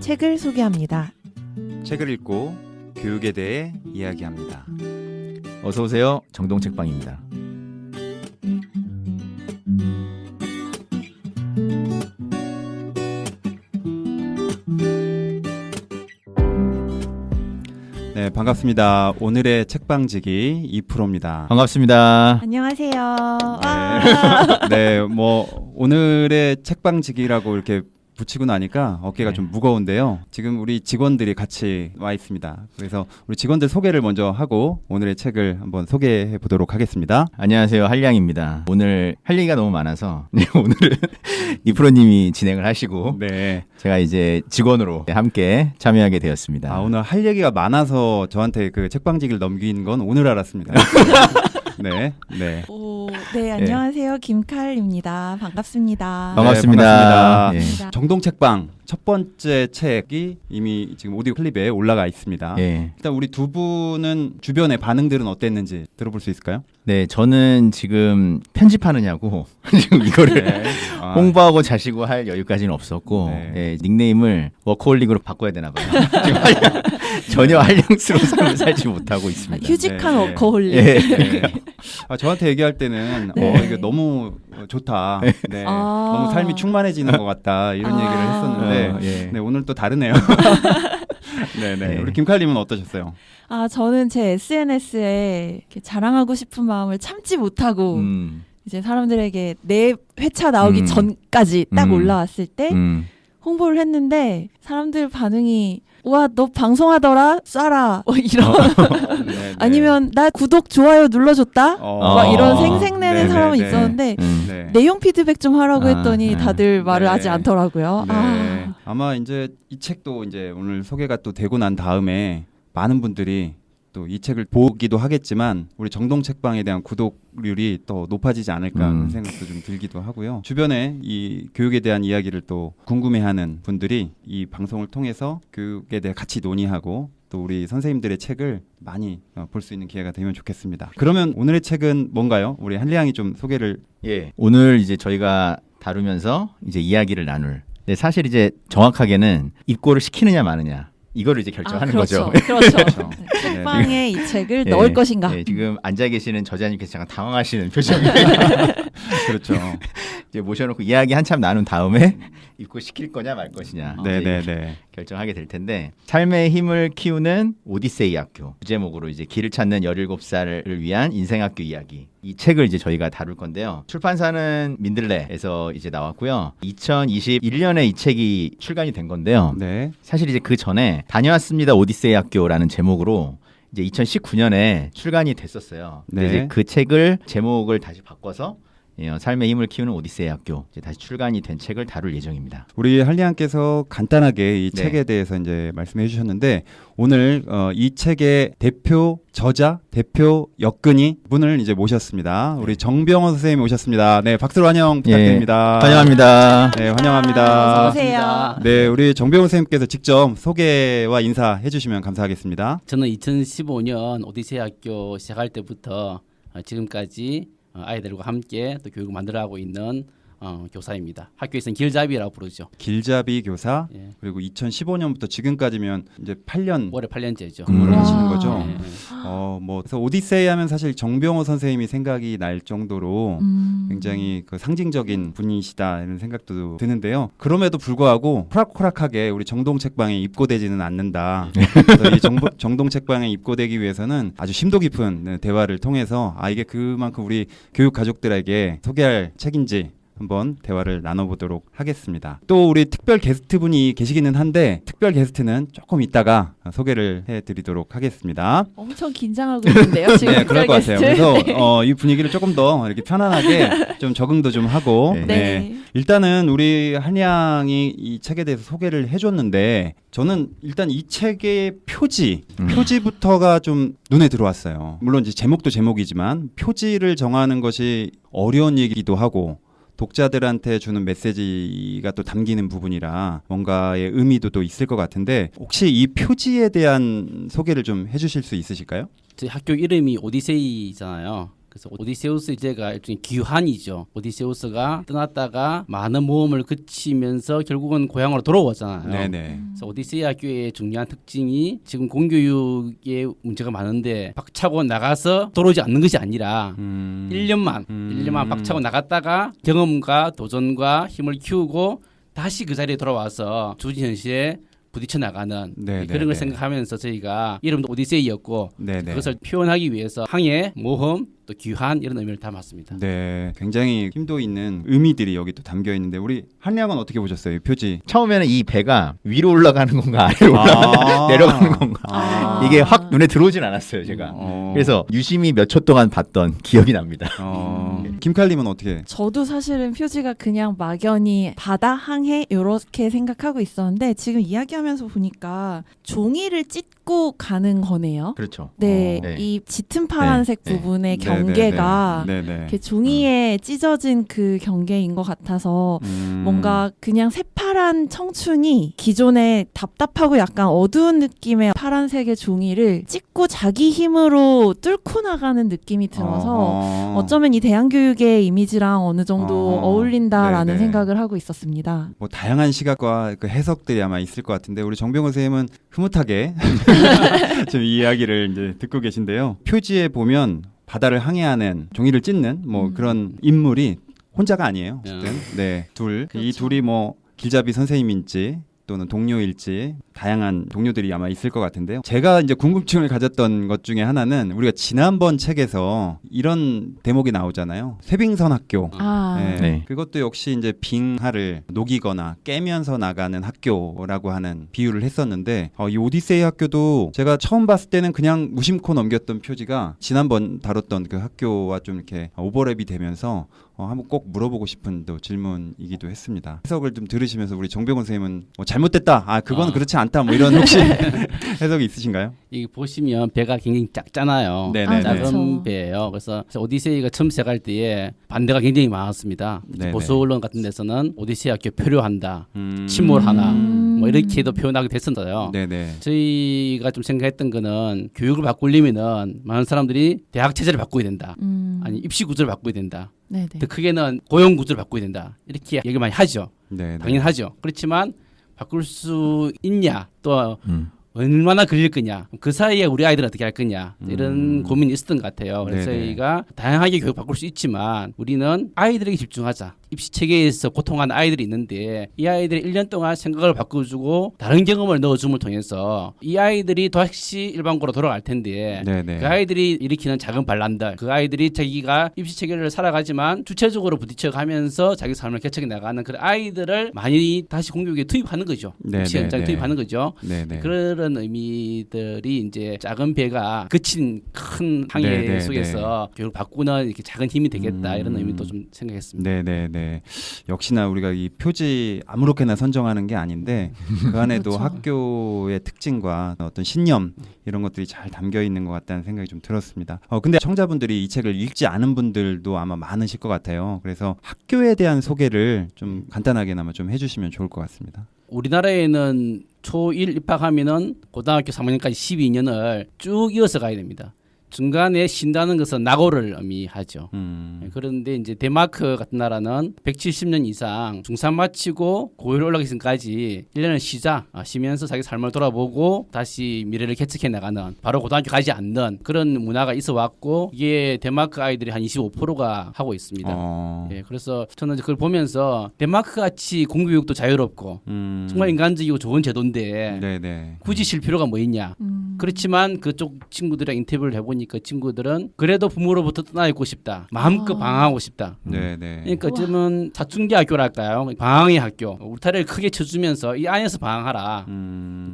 책을 소개합니다. 책을 읽고 교육에 대해 이야기합니다. 어서 오세요. 정동책방입니다. 네, 반갑습니다. 오늘의 책방지기 2%입니다. 반갑습니다. 안녕하세요. 네, 뭐 오늘의 책방지기라고 이렇게 붙이고 나니까 어깨가 좀 무거운데요. 지금 우리 직원들이 같이 와 있습니다. 그래서 우리 직원들 소개를 먼저 하고 오늘의 책을 한번 소개해 보도록 하겠습니다. 안녕하세요. 한량입니다. 오늘 할 얘기가 너무 많아서 오늘은 이프로님이 진행을 하시고 네. 제가 이제 직원으로 함께 참여하게 되었습니다. 오늘 할 얘기가 많아서 저한테 그 책방지기를 넘긴 건 오늘 알았습니다. 네, 네. 네, 안녕하세요. 김칼입니다. 반갑습니다. 반갑습니다. 네, 예. 정동책방 첫 번째 책이 이미 지금 오디오 클립에 올라가 있습니다. 예. 일단 우리 두 분은 주변의 반응들은 어땠는지 들어볼 수 있을까요? 네, 저는 지금 편집하느냐고 지금 이거를 네. 홍보하고 자시고 할 여유까지는 없었고 네. 예, 닉네임을 워커홀릭으로 바꿔야 되나 봐요. 지금 전혀 한량스러운 삶을 살지 못하고 있습니다. 휴직한 네. 워커홀릭. 예. 네. 저한테 얘기할 때는 네. 이게 너무 좋다. 네. 아. 너무 삶이 충만해지는 것 같다. 이런 얘기를 했었는데 예. 네, 오늘 또 다르네요. 네네. 네. 우리 김칼님은 어떠셨어요? 저는 제 SNS에 자랑하고 싶은 마음을 참지 못하고 이제 사람들에게 내 회차 나오기 전까지 딱 올라왔을 때 홍보를 했는데 사람들 반응이 와, 너 방송하더라? 쏴라. 이런. 네, 아니면 나 구독, 좋아요 눌러줬다? 막 이런 생색내는 네, 사람은 네, 네. 있었는데 네. 내용 피드백 좀 하라고 했더니 다들 말을 네. 하지 않더라고요. 네. 아마 이제 이 책도 이제 오늘 소개가 또 되고 난 다음에 많은 분들이 또 이 책을 보기도 하겠지만 우리 정동책방에 대한 구독률이 더 높아지지 않을까 하는 생각도 좀 들기도 하고요. 주변에 이 교육에 대한 이야기를 또 궁금해하는 분들이 이 방송을 통해서 교육에 대해 같이 논의하고 또 우리 선생님들의 책을 많이 볼 수 있는 기회가 되면 좋겠습니다. 그러면 오늘의 책은 뭔가요? 우리 한리양이 좀 소개를. 예. 오늘 이제 저희가 다루면서 이제 이야기를 나눌. 근데 사실 이제 정확하게는 입고를 시키느냐 마느냐. 이거를 이제 결정하는 그렇죠. 거죠. 그렇죠. 책방에 이 책을 예, 넣을 것인가. 예, 지금 앉아 계시는 저자님께서 잠깐 당황하시는 표정이 그렇죠. 이제 모셔놓고 이야기 한참 나눈 다음에 입고 시킬 거냐 말 것이냐 네네네. 결정하게 될 텐데 삶의 힘을 키우는 오디세이 학교 제목으로 이제 길을 찾는 17살을 위한 인생학교 이야기 이 책을 이제 저희가 다룰 건데요. 출판사는 민들레에서 이제 나왔고요. 2021년에 이 책이 출간이 된 건데요. 네. 사실 이제 그 전에 다녀왔습니다 오디세이 학교라는 제목으로 이제 2019년에 출간이 됐었어요. 근데 네. 이제 그 책을 제목을 다시 바꿔서 삶의 힘을 키우는 오디세이 학교 이제 다시 출간이 된 책을 다룰 예정입니다. 우리 한리양께서 간단하게 이 네. 책에 대해서 이제 말씀해 주셨는데 오늘 이 책의 대표 저자, 대표 역근이 분을 이제 모셨습니다. 우리 정병원 선생님이 오셨습니다. 네, 박수로 환영 부탁드립니다. 예, 환영합니다. 네, 환영합니다. 어서 오세요. 네, 우리 정병원 선생님께서 직접 소개와 인사해 주시면 감사하겠습니다. 저는 2015년 오디세이 학교 시작할 때부터 지금까지 아이들과 함께 또 교육을 만들어가고 있는 교사입니다. 학교에서는 길잡이라고 부르죠. 길잡이 교사 예. 그리고 2015년부터 지금까지면 이제 8년 올해 8년째죠. 근무를 하시는 와. 거죠. 예, 예. 뭐 그래서 오디세이 하면 사실 정병호 선생님이 생각이 날 정도로 굉장히 그 상징적인 분이시다 이런 생각도 드는데요. 그럼에도 불구하고 호락호락하게 우리 정동책방에 입고되지는 않는다. 그래서 이 정동책방에 입고되기 위해서는 아주 심도 깊은 대화를 통해서 이게 그만큼 우리 교육 가족들에게 소개할 책인지 한번 대화를 나눠보도록 하겠습니다. 또 우리 특별 게스트분이 계시기는 한데 특별 게스트는 조금 이따가 소개를 해드리도록 하겠습니다. 엄청 긴장하고 있는데요. 지금 네, 그럴 것 같아요. 게스트. 그래서 이 분위기를 조금 더 이렇게 편안하게 좀 적응도 좀 하고 네. 네. 일단은 우리 한양이 이 책에 대해서 소개를 해줬는데 저는 일단 이 책의 표지부터가 좀 눈에 들어왔어요. 물론 이제 제목도 제목이지만 표지를 정하는 것이 어려운 얘기기도 하고 독자들한테 주는 메시지가 또 담기는 부분이라 뭔가의 의미도 또 있을 것 같은데 혹시 이 표지에 대한 소개를 좀 해주실 수 있으실까요? 저희 학교 이름이 오디세이잖아요. 그래서 오디세우스 이제가 일종의 귀환이죠. 오디세우스가 떠났다가 많은 모험을 거치면서 결국은 고향으로 돌아오잖아요. 네네. 그래서 오디세이 학교의 중요한 특징이 지금 공교육에 문제가 많은데 박차고 나가서 돌아오지 않는 것이 아니라 1년만 박차고 나갔다가 경험과 도전과 힘을 키우고 다시 그 자리에 돌아와서 주어진 현실에 부딪혀 나가는 네, 그런 네, 걸 네. 생각하면서 저희가 이름도 오디세이였고 네네. 그것을 표현하기 위해서 항해, 모험, 또 귀환 이런 의미를 담았습니다. 네, 굉장히 힘도 있는 의미들이 여기 또 담겨 있는데 우리 한량은 어떻게 보셨어요? 이 표지. 처음에는 이 배가 위로 올라가는 건가 아래로 내려가는 건가 이게 확 눈에 들어오진 않았어요 제가. 그래서 유심히 몇 초 동안 봤던 기억이 납니다. 김칼님은 어떻게? 저도 사실은 표지가 그냥 막연히 바다 항해 이렇게 생각하고 있었는데 지금 이야기하면서 보니까 종이를 찢고 가는 거네요. 그렇죠. 네, 네. 이 짙은 파란색 네, 네. 부분의 경계가 네네. 이렇게 종이에 찢어진 그 경계인 것 같아서 뭔가 그냥 새파란 청춘이 기존에 답답하고 약간 어두운 느낌의 파란색의 종이를 찢고 자기 힘으로 뚫고 나가는 느낌이 들어서 어쩌면 이 대한교육의 이미지랑 어느 정도 어울린다라는 네네. 생각을 하고 있었습니다. 뭐 다양한 시각과 그 해석들이 아마 있을 것 같은데 우리 정병호 선생님은 흐뭇하게 지금 이 이야기를 이제 듣고 계신데요. 표지에 보면 바다를 항해하는 종이를 찢는 뭐 그런 인물이 혼자가 아니에요. 어쨌든 네, 둘. 그렇죠. 이 둘이 뭐 길잡이 선생님인지 또는 동료일지 다양한 동료들이 아마 있을 것 같은데요. 제가 이제 궁금증을 가졌던 것 중에 하나는 우리가 지난번 책에서 이런 대목이 나오잖아요. 쇠빙선 학교. 네. 네. 그것도 역시 이제 빙하를 녹이거나 깨면서 나가는 학교라고 하는 비유를 했었는데 이 오디세이 학교도 제가 처음 봤을 때는 그냥 무심코 넘겼던 표지가 지난번 다뤘던 그 학교와 좀 이렇게 오버랩이 되면서 한번 꼭 물어보고 싶은 또 질문이기도 했습니다. 해석을 좀 들으시면서 우리 정병훈 선생님은 뭐 잘못됐다. 그건 그렇지 않다. 뭐 이런 혹시 해석이 있으신가요? 이 보시면 배가 굉장히 작잖아요. 네네네. 작은 그렇죠. 배예요. 그래서 오디세이가 처음 시작할 때에 반대가 굉장히 많았습니다. 네네. 보수 언론 같은 데서는 오디세이 학교 표류한다, 침몰하나 뭐 이렇게도 표현하게 됐었어요. 네네. 저희가 좀 생각했던 거는 교육을 바꾸려면은 많은 사람들이 대학 체제를 바꿔야 된다. 아니 입시 구조를 바꿔야 된다. 네네. 더 크게는 고용 구조를 바꿔야 된다. 이렇게 얘기를 많이 하죠. 네네. 당연하죠. 그렇지만 바꿀 수 있냐 또 얼마나 걸릴 거냐 그 사이에 우리 아이들은 어떻게 할 거냐 이런 고민이 있었던 것 같아요. 그래서 네네. 저희가 다양하게 교육 바꿀 수 있지만 우리는 아이들에게 집중하자. 입시 체계에서 고통하는 아이들이 있는데 이 아이들이 1년 동안 생각을 바꿔주고 다른 경험을 넣어줌을 통해서 이 아이들이 다시 일반고로 돌아갈 텐데 네네. 그 아이들이 일으키는 작은 반란들 그 아이들이 자기가 입시 체계를 살아가지만 주체적으로 부딪혀가면서 자기 삶을 개척해 나가는 그 아이들을 많이 다시 공교육에 투입하는 거죠. 네네네. 입시 현장에 투입하는 거죠. 네네. 그런 의미들이 이제 작은 배가 그친 큰 항해 네네네. 속에서 교육을 바꾸는 이렇게 작은 힘이 되겠다 이런 의미도 좀 생각했습니다. 네네네. 역시나 우리가 이 표지 아무렇게나 선정하는 게 아닌데 그 안에도 그렇죠. 학교의 특징과 어떤 신념 이런 것들이 잘 담겨 있는 것 같다는 생각이 좀 들었습니다. 근데 청자분들이 이 책을 읽지 않은 분들도 아마 많으실 것 같아요. 그래서 학교에 대한 소개를 좀 간단하게나마 좀 해주시면 좋을 것 같습니다. 우리나라에는 초1 입학하면은 고등학교 3학년까지 12년을 쭉 이어서 가야 됩니다. 중간에 쉰다는 것은 낙오를 의미하죠. 그런데 이제 데마크 같은 나라는 170년 이상 중3 마치고 고1 올라가기 전까지 1년을 쉬면서 자기 삶을 돌아보고 다시 미래를 개척해 나가는 바로 고등학교 가지 않는 그런 문화가 있어 왔고 이게 데마크 아이들이 한 25%가 하고 있습니다. 예, 그래서 저는 그걸 보면서 데마크 같이 공교육도 자유롭고 정말 인간적이고 좋은 제도인데 네네. 굳이 쉴 필요가 뭐 있냐. 그렇지만 그쪽 친구들이랑 인터뷰를 해보니까 친구들은 그래도 부모로부터 떠나 있고 싶다. 마음껏 방황하고 싶다. 네네. 그러니까 어쩌면 사춘기 학교랄까요? 방황의 학교. 울타리를 크게 쳐주면서 이 안에서 방황하라.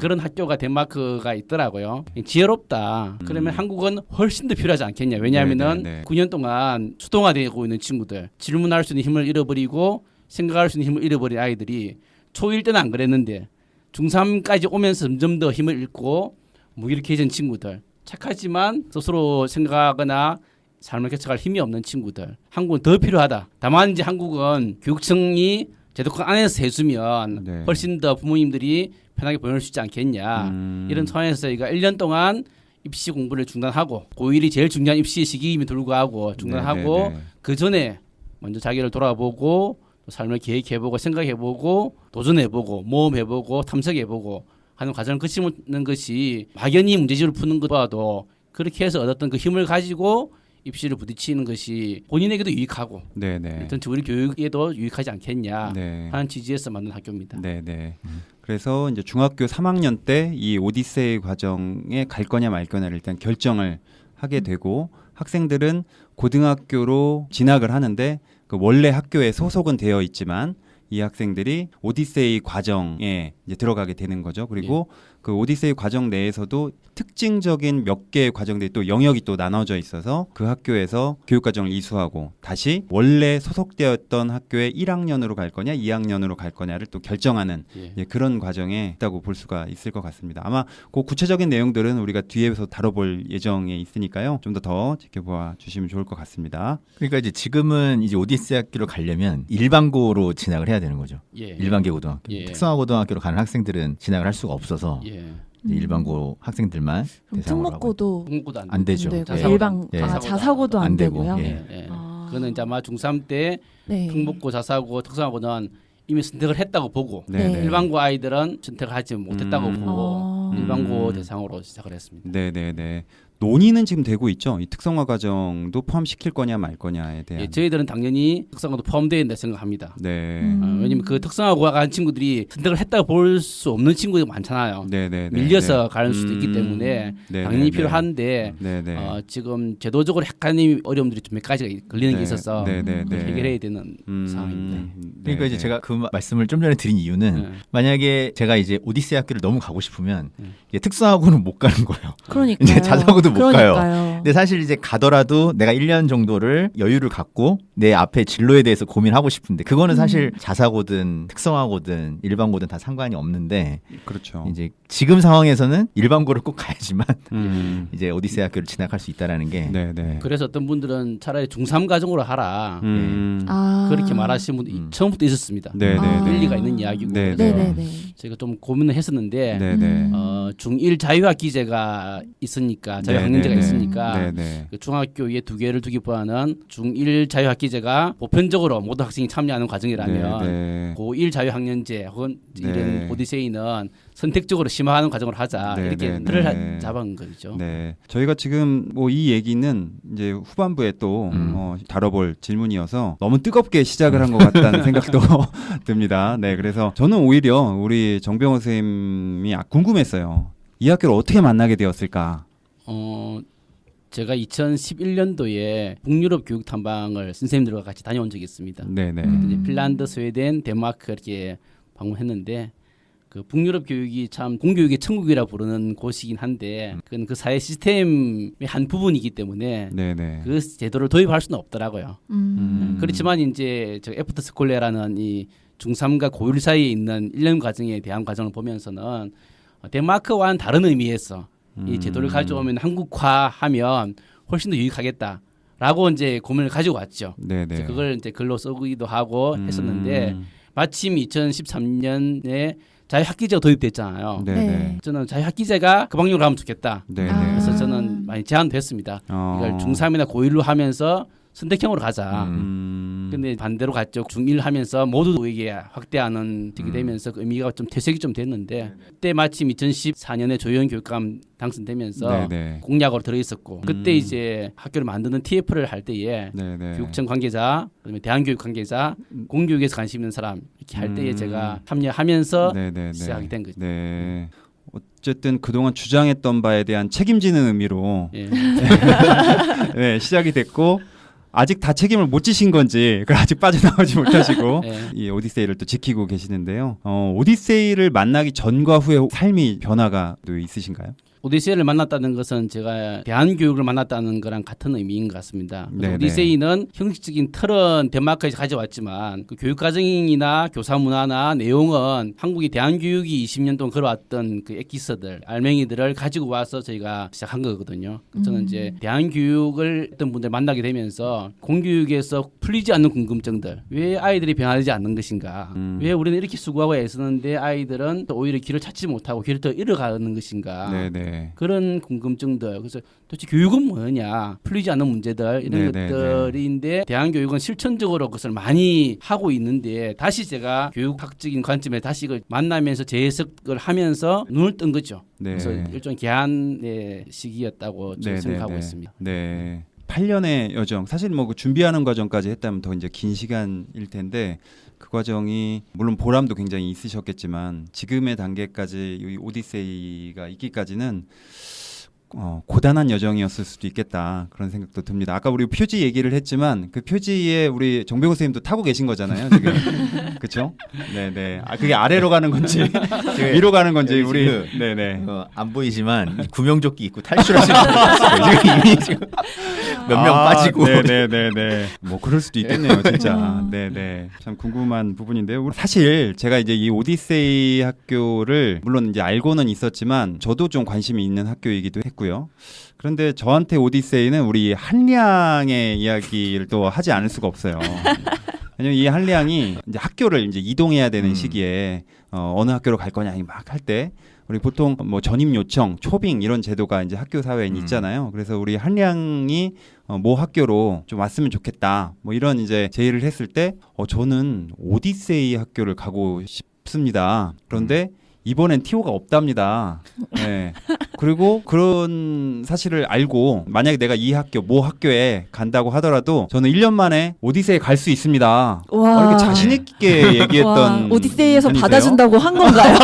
그런 학교가 덴마크가 있더라고요. 지혜롭다. 그러면 한국은 훨씬 더 필요하지 않겠냐. 왜냐하면은 네네네. 9년 동안 수동화되고 있는 친구들, 질문할 수 있는 힘을 잃어버리고 생각할 수 있는 힘을 잃어버린 아이들이 초1 때는 안 그랬는데 중3까지 오면서 점점 더 힘을 잃고 무기력해진 친구들, 착하지만 스스로 생각하거나 삶을 개척할 힘이 없는 친구들, 한국은 더 필요하다. 다만 이제 한국은 교육청이 제도권 안에서 해주면 네. 훨씬 더 부모님들이 편하게 보낼 수 있지 않겠냐. 이런 차원에서 저희가 1년 동안 입시 공부를 중단하고 고1이 제일 중요한 입시 시기임에도 불구하고 중단하고 네, 네, 네. 그 전에 먼저 자기를 돌아보고 또 삶을 계획해보고 생각해보고 도전해보고 모험해보고 탐색해보고 하는 과정을 거치는 것이 막연히 문제집을 푸는 것보다도 그렇게 해서 얻었던 그 힘을 가지고 입시를 부딪히는 것이 본인에게도 유익하고 네네. 전체 우리 교육에도 유익하지 않겠냐 네. 하는 취지에서 만든 학교입니다. 네네. 그래서 이제 중학교 3학년 때 이 오디세이 과정에 갈 거냐 말 거냐를 일단 결정을 하게 되고 학생들은 고등학교로 진학을 하는데 그 원래 학교에 소속은 되어 있지만 이 학생들이 오디세이 과정에 이제 들어가게 되는 거죠. 그리고 그 오디세이 과정 내에서도 특징적인 몇 개의 과정들이 또 영역이 또 나눠져 있어서 그 학교에서 교육과정을 이수하고 다시 원래 소속되었던 학교에 1학년으로 갈 거냐 2학년으로 갈 거냐를 또 결정하는 예, 그런 과정에 있다고 볼 수가 있을 것 같습니다. 아마 그 구체적인 내용들은 우리가 뒤에서 다뤄볼 예정에 있으니까요. 좀 더 지켜봐 주시면 좋을 것 같습니다. 그러니까 이제 지금은 이제 오디세이 학교로 가려면 일반고로 진학을 해야 되는 거죠. 일반계 고등학교. 특성화 고등학교로 가는 학생들은 진학을 할 수가 없어서 일반고 학생들만 그럼 대상으로 하고. 특목고도 안 되죠. 되고, 예. 일반 예. 자사고도 안 되고. 되고요. 예. 그거는 이제 아마 중3 때 네. 특목고, 자사고, 특성화고는 이미 선택을 했다고 보고 네. 네. 일반고 아이들은 선택을 하지 못했다고 보고 아. 일반고 대상으로 시작을 했습니다. 네네네. 논의는 지금 되고 있죠. 이 특성화 과정도 포함시킬 거냐 말 거냐에 대한. 예, 저희들은 당연히 특성화도 포함되어 있다 생각합니다. 네. 왜냐면 그 특성화고가 간 친구들이 선택을 했다고 볼 수 없는 친구들이 많잖아요. 네네네. 밀려서 갈 수도 있기 때문에 당연히 필요한데 네네. 지금 제도적으로 약간의 어려움들이 좀 몇 가지가 걸리는 게 있어서 네네네. 그걸 해결해야 되는 상황입니다. 그러니까 이제 제가 그 말씀을 좀 전에 드린 이유는 만약에 제가 이제 오디세이 학교를 너무 가고 싶으면 이제 특성화고는 못 가는 거예요. 그러니까요. 이제 자사고도 못 가요. 그러니까요. 근데 사실 이제 가더라도 내가 1년 정도를 여유를 갖고 내 앞에 진로에 대해서 고민하고 싶은데 그거는 사실 자사고든 특성화고든 일반고든 다 상관이 없는데 그렇죠. 이제 지금 상황에서는 일반고를 꼭 가야지만 이제 오디세이 학교를 진학할 수 있다라는 게 네네. 그래서 어떤 분들은 차라리 중3 과정으로 하라 그렇게 말하시는 분들이 처음부터 있었습니다. 네네. 일리가 있는 이야기고 네네네. 제가 좀 고민을 했었는데 네네. 중1 자유학기제가 있으니까 자유학년제가 네네네. 있으니까 네네. 그 중학교에 두 개를 두기보다는 중1 자유학기제가 보편적으로 모든 학생이 참여하는 과정이라면 네네. 고1 자유학년제 혹은 네. 이런 오디세이는 선택적으로 심화하는 과정을 하자 네, 이렇게 네, 틀을 네. 잡은 거죠. 네, 저희가 지금 뭐 이 얘기는 이제 후반부에 또 다뤄볼 질문이어서 너무 뜨겁게 시작을 한 것 같다는 생각도 듭니다. 네, 그래서 저는 오히려 우리 정병호 선생님이 궁금했어요. 이 학교를 어떻게 만나게 되었을까? 제가 2011년도에 북유럽 교육 탐방을 선생님들과 같이 다녀온 적이 있습니다. 네네. 이제 핀란드, 스웨덴, 덴마크 이렇게 방문했는데 그 북유럽 교육이 참 공교육의 천국이라 부르는 곳이긴 한데 그건 그 사회 시스템의 한 부분이기 때문에 네네. 그 제도를 도입할 수는 없더라고요. 그렇지만 이제 저 애프터 스콜레라는 이 중3과 고1 사이에 있는 1년 과정에 대한 과정을 보면서는 덴마크와는 다른 의미에서 이 제도를 가져오면 한국화하면 훨씬 더 유익하겠다라고 이제 고민을 가지고 왔죠. 네네. 그걸 이제 글로 쓰기도 하고 했었는데 마침 2013년에 자유학기제가 도입됐잖아요. 네네. 저는 자유학기제가 그 방향으로 가면 좋겠다. 네네. 그래서 저는 많이 제안도 했습니다. 이걸 중3이나 고1로 하면서 선택형으로 가자. 근데 반대로 갔죠. 중1 하면서 모두에게 확대하는 되게 되면서 그 의미가 좀 퇴색이 좀 됐는데 그때 마침 2014년에 조희연 교육감 당선되면서 네네. 공약으로 들어있었고 그때 이제 학교를 만드는 TF를 할 때에 네네. 교육청 관계자, 그다음에 대한교육 관계자, 공교육에서 관심 있는 사람 이렇게 할 때에 제가 참여하면서 네네네. 시작이 된 거죠. 네. 어쨌든 그동안 주장했던 바에 대한 책임지는 의미로 예. 네, 시작이 됐고 아직 다 책임을 못 지신 건지 그걸 아직 빠져나오지 못하시고 예. 이 오디세이를 또 지키고 계시는데요. 오디세이를 만나기 전과 후에 삶이 변화가 또 있으신가요? 오디세이를 만났다는 것은 제가 대한교육을 만났다는 거랑 같은 의미인 것 같습니다. 네네. 오디세이는 형식적인 틀은 덴마크에서 가져왔지만 그 교육과정이나 교사 문화나 내용은 한국이 대한교육이 20년 동안 걸어왔던 그 엑기스들, 알맹이들을 가지고 와서 저희가 시작한 거거든요. 저는 이제 대한교육을 어떤 분들 만나게 되면서 공교육에서 풀리지 않는 궁금증들, 왜 아이들이 변화되지 않는 것인가, 왜 우리는 이렇게 수고하고 애쓰는데 아이들은 또 오히려 길을 찾지 못하고 길을 더 잃어가는 것인가. 네네. 네. 그런 궁금증들. 그래서 도대체 교육은 뭐냐, 풀리지 않는 문제들 이런 네, 것들인데 대한 교육은 실천적으로 그것을 많이 하고 있는데 다시 제가 교육학적인 관점에 다시 이걸 만나면서 재해석을 하면서 눈을 뜬 거죠. 네. 그래서 일종의 개안의 시기였다고 저는 네, 생각하고 네, 있습니다. 네. 8년의 여정. 사실 뭐 그 준비하는 과정까지 했다면 더 이제 긴 시간일 텐데 그 과정이 물론 보람도 굉장히 있으셨겠지만 지금의 단계까지 이 오디세이가 있기까지는 고단한 여정이었을 수도 있겠다 그런 생각도 듭니다. 아까 우리 표지 얘기를 했지만 그 표지에 우리 정병호 선생님도 타고 계신 거잖아요 지금. 그렇죠? 네네. 아 그게 아래로 가는 건지 위로 가는 건지 우리 네네. 안 보이지만 구명조끼 입고 탈출하시는 분이 지금 이미 지금 몇 명 빠지고. 네네네네. 뭐 그럴 수도 있겠네요 진짜. 네네. 참 궁금한 부분인데요. 사실 제가 이제 이 오디세이 학교를 물론 이제 알고는 있었지만 저도 좀 관심이 있는 학교이기도 했고요. 그런데 저한테 오디세이는 우리 한량의 이야기를 또 하지 않을 수가 없어요. 왜냐면 이 한량이 이제 학교를 이제 이동해야 되는 시기에 어느 학교로 갈 거냐 막 할 때 우리 보통 뭐 전입 요청, 초빙 이런 제도가 이제 학교 사회에 있잖아요. 그래서 우리 한량이 모 학교로 좀 왔으면 좋겠다. 뭐 이런 이제 제의를 했을 때 저는 오디세이 학교를 가고 싶습니다. 그런데 이번엔 티오가 없답니다. 네. 그리고 그런 사실을 알고 만약에 내가 이 학교, 모 학교에 간다고 하더라도 저는 1년 만에 오디세이에 갈 수 있습니다. 와. 이렇게 자신 있게 얘기했던 와, 오디세이에서 분이세요. 받아준다고 한 건가요?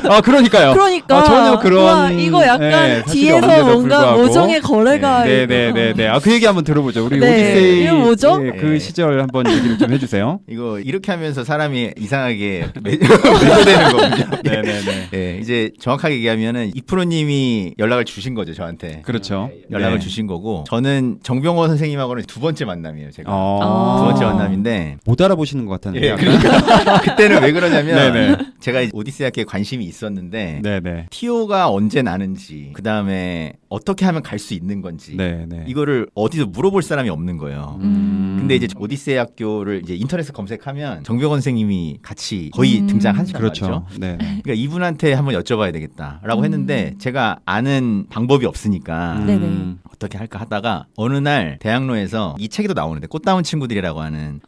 아 그러니까요. 그러니까 전혀 그런 와, 이거 약간 네, 사실이 뒤에서 없는데도 뭔가 불구하고. 모종의 거래가 네네네네. 아 그 얘기 한번 들어보죠. 우리 네. 오디세이 이거 뭐죠? 그 시절 한번 얘기를 좀 해주세요. 이거 이렇게 하면서 사람이 이상하게 매료되는 거군요. 네네네. 네, 이제 정확하게 얘기하면은 이프로님이 연락을 주신 거죠 저한테. 그렇죠. 연락을 네. 주신 거고 저는 정병호 선생님하고는 두 번째 만남이에요 제가. 아. 두 번째 만남인데 못 알아보시는 것 같았는데. 예, 그러니까 그때는 왜 그러냐면 네네. 제가 오디세이 학교에 관심이 있었는데 네네. 티오가 언제 나는지 그 다음에 어떻게 하면 갈 수 있는 건지 네네. 이거를 어디서 물어볼 사람이 없는 거예요. 근데 이제 음. 오디세이 학교를 이제 인터넷에 검색하면 정병원 선생님이 같이 거의 등장하시단 그렇죠. 말이죠. 네. 그러니까 이분한테 한번 여쭤봐야 되겠다라고 했는데 제가 아는 방법이 없으니까 네네. 어떻게 할까 하다가 어느 날 대학로에서 이 책에도 나오는데 꽃다운 친구들이라고 하는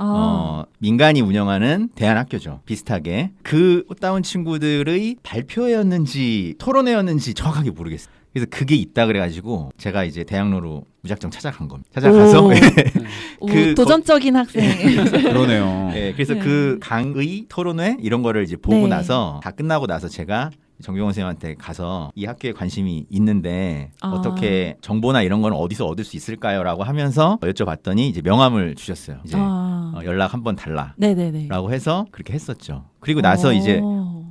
민간이 운영하는 대안학교죠. 비슷하게 그 꽃다운 친구들의 발표회였는지 토론회였는지 정확하게 모르겠어요. 그래서 그게 있다 그래가지고 제가 이제 대학로로 무작정 찾아간 겁니다. 찾아가서 오, 그 도전적인 학생. 그러네요. 네, 그래서 네. 그 강의 토론회 이런 거를 이제 보고 네. 나서 다 끝나고 나서 제가 정병원 선생님한테 가서 이 학교에 관심이 있는데 어떻게 정보나 이런 건 어디서 얻을 수 있을까요?라고 하면서 여쭤봤더니 이제 명함을 주셨어요. 이제 연락 한번 달라라고 네네네. 해서 그렇게 했었죠. 그리고 나서 이제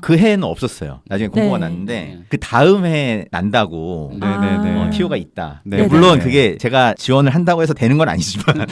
그 해에는 없었어요. 나중에 공고가 네. 났는데 그 다음 해에 난다고 네네네. 티오가 있다. 네. 물론 네. 그게 제가 지원을 한다고 해서 되는 건 아니지만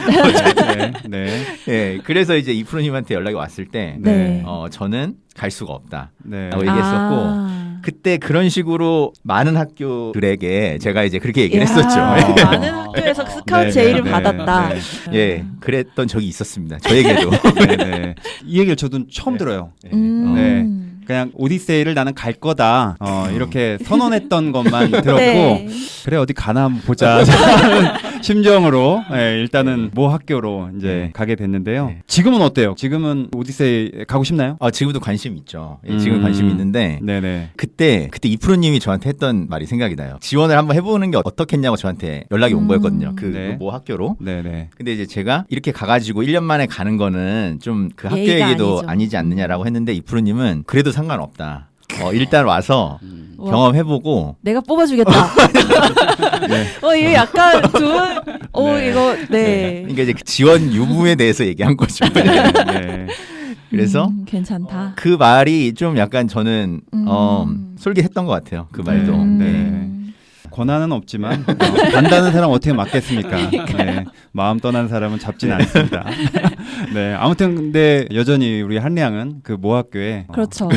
네. 네. 네, 그래서 이제 이프로님한테 연락이 왔을 때 네. 저는 갈 수가 없다. 네. 라고 얘기했었고 그때 그런 식으로 많은 학교들에게 제가 이제 그렇게 얘기를 했었죠. 많은 학교에서 스카우트 네, 제의를 네, 받았다. 네. 예, 그랬던 적이 있었습니다. 저에게도. 네네. 이 얘기를 저도 처음 들어요. 음. 네. 그냥 오디세이를 나는 갈 거다 이렇게 선언했던 것만 들었고 네. 그래 어디 가나 한번 보자 심정으로 일단은 모 학교로 이제 가게 됐는데요. 네. 지금은 어때요? 지금은 오디세이 가고 싶나요? 지금도 관심 있죠. 예, 지금 관심 있는데 네네. 그때 이프로님이 저한테 했던 말이 생각이 나요. 지원을 한번 해보는 게 어떻겠냐고 저한테 연락이 온 거였거든요. 그 네. 모 학교로. 네네. 근데 이제 제가 이렇게 가가지고 1년 만에 가는 거는 좀 그 예의가 학교에게도 아니죠. 아니지 않느냐라고 했는데 이프로님은 그래도 상관없다. 일단 와서 와. 경험해보고 내가 뽑아주겠다. 이거 약간 좋은. 네. 이거 네. 그러니까 이제 그 지원 유무에 대해서 얘기한 거죠. 네. 그래서 괜찮다. 그 말이 좀 약간 저는 솔깃했던 것 같아요. 그 말도. 네. 권한은 없지만 간다는 사람 어떻게 맡겠습니까? 네. 마음 떠난 사람은 잡지는 않습니다. 네, 아무튼 근데 여전히 우리 한량은 그 모 학교에 그렇죠.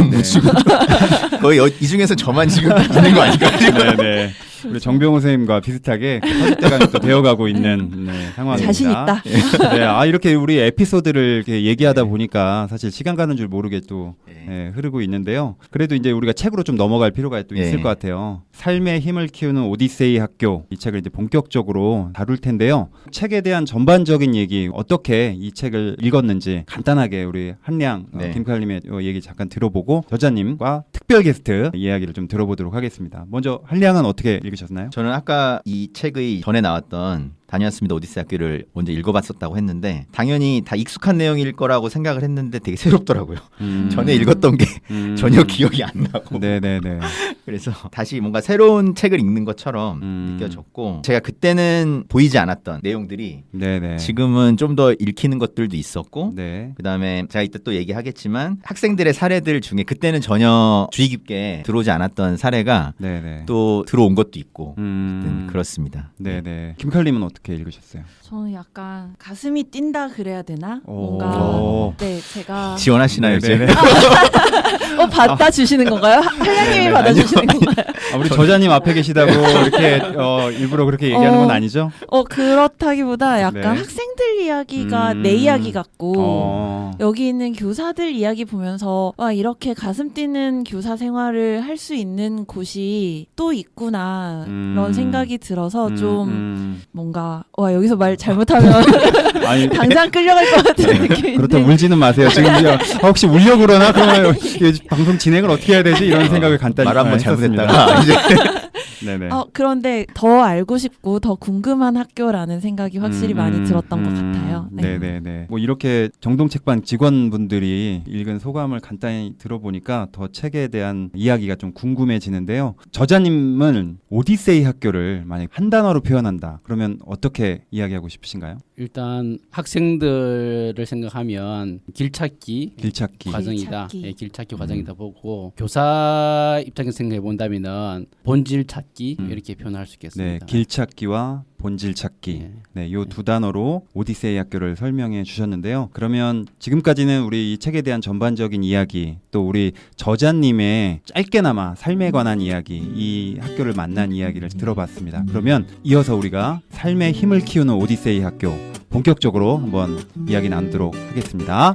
거의 이 중에서 저만 지금 있는 거 아닐까요? 네, 네. 우리 정병호 선생님과 비슷하게 터줏대감이 또 되어가고 있는 상황입니다. 자신 있다. 네, 이렇게 우리 에피소드를 이렇게 얘기하다 보니까 사실 시간 가는 줄 모르게 또 흐르고 있는데요. 그래도 이제 우리가 책으로 좀 넘어갈 필요가 또 있을 것 같아요. 삶의 힘을 키우는 오디세이 학교, 이 책을 이제 본격적으로 다룰 텐데요. 책에 대한 전반적인 얘기, 어떻게 이 책을 읽었는지 간단하게 우리 한량 김칼님의 얘기 잠깐 들어보고 저자님과 특별 게스트 이야기를 좀 들어보도록 하겠습니다. 먼저 한량은 어떻게 읽으셨나요? 저는 아까 이 책의 전에 나왔던 다녀왔습니다 오디세이 학교를 먼저 읽어봤었다고 했는데 당연히 다 익숙한 내용일 거라고 생각을 했는데 되게 새롭더라고요. 전에 읽었던 게 전혀 기억이 안 나고 네네네. 그래서 다시 뭔가 새로운 책을 읽는 것처럼 느껴졌고 제가 그때는 보이지 않았던 내용들이 네네. 지금은 좀 더 읽히는 것들도 있었고 네. 그다음에 제가 이따 또 얘기하겠지만 학생들의 사례들 중에 그때는 전혀 주의 깊게 들어오지 않았던 사례가 네네. 또 들어온 것도 있고 그렇습니다. 네네. 김칼님은 어떻게 읽으셨어요? 저는 약간 가슴이 뛴다 그래야 되나? 뭔가 오. 제가 지원하시나요 이제? 네네네. 받아 주시는 건가요? 한량님이 네네. 받아 주시는 건가요? 우리 저자님 앞에 계시다고 이렇게 일부러 그렇게 얘기하는 건 아니죠? 그렇다기보다 약간 네. 학생들 이야기가 내 이야기 같고 여기 있는 교사들 이야기 보면서 와 이렇게 가슴 뛰는 교사 생활을 할 수 있는 곳이 또 있구나 이런 생각이 들어서 좀 뭔가 와 여기서 말 잘못하면 아니, 당장 끌려갈 것 같은 느낌인데 그렇다고 울지는 마세요. 지금 혹시 울려고 그러나? 그러면 이 방송 진행을 어떻게 해야 되지? 이런 생각을 간단히 말 한번 했었습니다. 잘못했다가 이제 네네. 그런데 더 알고 싶고 더 궁금한 학교라는 생각이 확실히 많이 들었던 것 같아요. 네. 네네네. 뭐 이렇게 정동책방 직원분들이 읽은 소감을 간단히 들어보니까 더 책에 대한 이야기가 좀 궁금해지는데요. 저자님은 오디세이 학교를 만약 한 단어로 표현한다. 그러면 어떻게 이야기하고 싶으신가요? 일단 학생들을 생각하면 길찾기 과정이다. 길찾기. 길찾기 과정이다 보고 교사 입장에서 생각해 본다면은 본질 찾기 이렇게 표현할 수 있겠습니다. 네, 길찾기와 본질 찾기. 네, 요 두 단어로 오디세이 학교를 설명해 주셨는데요. 그러면 지금까지는 우리 이 책에 대한 전반적인 이야기, 또 우리 저자님의 짧게나마 삶에 관한 이야기, 이 학교를 만난 이야기를 들어봤습니다. 그러면 이어서 우리가 삶의 힘을 키우는 오디세이 학교 본격적으로 한번 이야기 나누도록 하겠습니다.